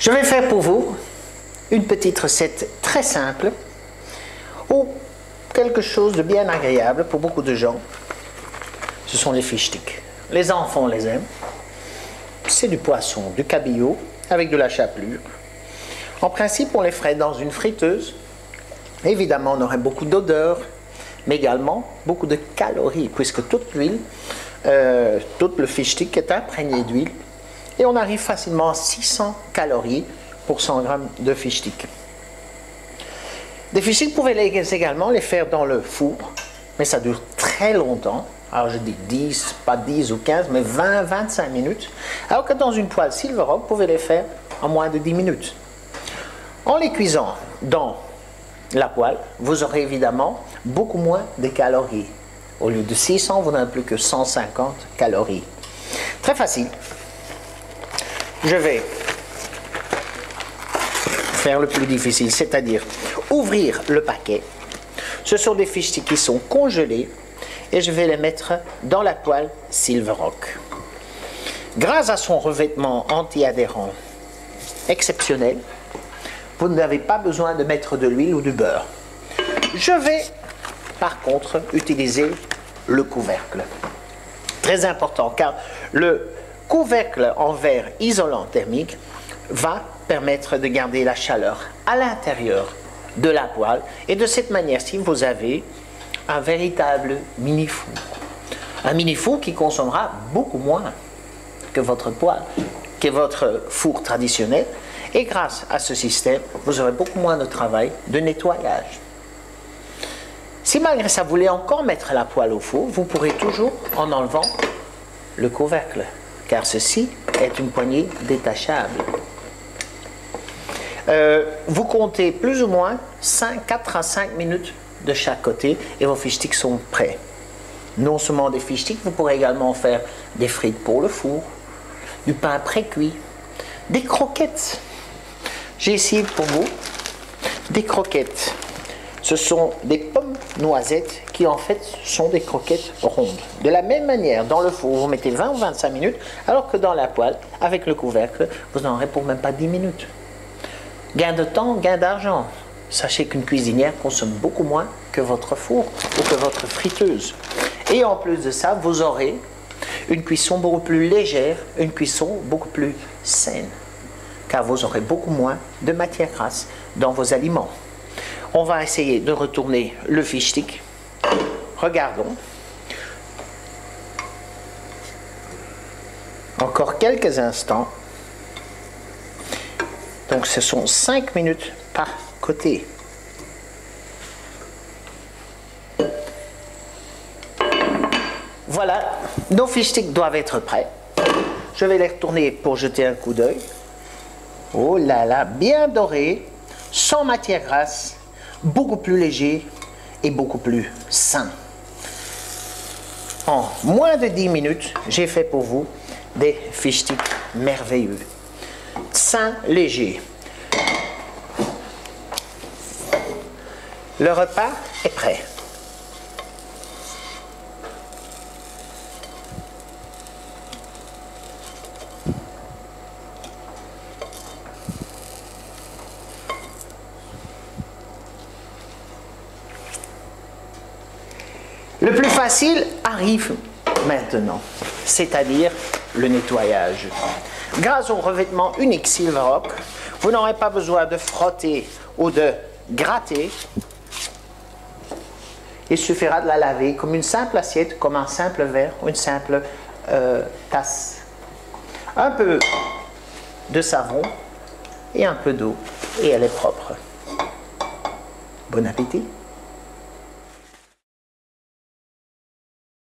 Je vais faire pour vous une petite recette très simple ou quelque chose de bien agréable pour beaucoup de gens. Ce sont les fish sticks. Les enfants les aiment. C'est du poisson, du cabillaud avec de la chapelure. En principe, on les ferait dans une friteuse. Évidemment, on aurait beaucoup d'odeur, mais également beaucoup de calories, puisque toute l'huile, tout le fish stick est imprégné d'huile. Et on arrive facilement à 600 calories pour 100 grammes de fish stick. Des fish sticks, vous pouvez également les faire dans le four, mais ça dure très longtemps. Alors je dis 10, pas 10 ou 15, mais 20, 25 minutes. Alors que dans une poêle Silverock, vous pouvez les faire en moins de 10 minutes. En les cuisant dans la poêle, vous aurez évidemment beaucoup moins de calories. Au lieu de 600, vous n'avez plus que 150 calories. Très facile. Je vais faire le plus difficile, c'est-à-dire ouvrir le paquet. Ce sont des fish sticks qui sont congelés et je vais les mettre dans la poêle Silverock. Grâce à son revêtement anti-adhérent exceptionnel, vous n'avez pas besoin de mettre de l'huile ou du beurre. Je vais par contre utiliser le couvercle. Très important car le couvercle en verre isolant thermique va permettre de garder la chaleur à l'intérieur de la poêle et de cette manière-ci vous avez un véritable mini-four. Un mini-four qui consommera beaucoup moins que votre poêle, que votre four traditionnel. Et grâce à ce système, vous aurez beaucoup moins de travail de nettoyage. Si malgré ça, vous voulez encore mettre la poêle au four, vous pourrez toujours en enlevant le couvercle, car ceci est une poignée détachable. Vous comptez plus ou moins 4 à 5 minutes de chaque côté et vos fish sticks sont prêts. Non seulement des fish sticks, vous pourrez également faire des frites pour le four, du pain pré-cuit, des croquettes. J'ai ici pour vous des croquettes. Ce sont des pommes noisettes qui en fait sont des croquettes rondes. De la même manière, dans le four, vous mettez 20 ou 25 minutes, alors que dans la poêle, avec le couvercle, vous n'en aurez pour même pas 10 minutes. Gain de temps, gain d'argent. Sachez qu'une cuisinière consomme beaucoup moins que votre four ou que votre friteuse. Et en plus de ça, vous aurez une cuisson beaucoup plus légère, une cuisson beaucoup plus saine, car vous aurez beaucoup moins de matière grasse dans vos aliments. On va essayer de retourner le fish stick. Regardons. Encore quelques instants. Donc ce sont 5 minutes par côté. Voilà, nos fish sticks doivent être prêts. Je vais les retourner pour jeter un coup d'œil. Oh là là, bien doré, sans matière grasse, beaucoup plus léger et beaucoup plus sain. En moins de 10 minutes, j'ai fait pour vous des fish sticks merveilleux. Sain, léger. Le repas est prêt. Le plus facile arrive maintenant, c'est-à-dire le nettoyage. Grâce au revêtement unique Silverock, vous n'aurez pas besoin de frotter ou de gratter. Il suffira de la laver comme une simple assiette, comme un simple verre ou une simple tasse. Un peu de savon et un peu d'eau et elle est propre. Bon appétit!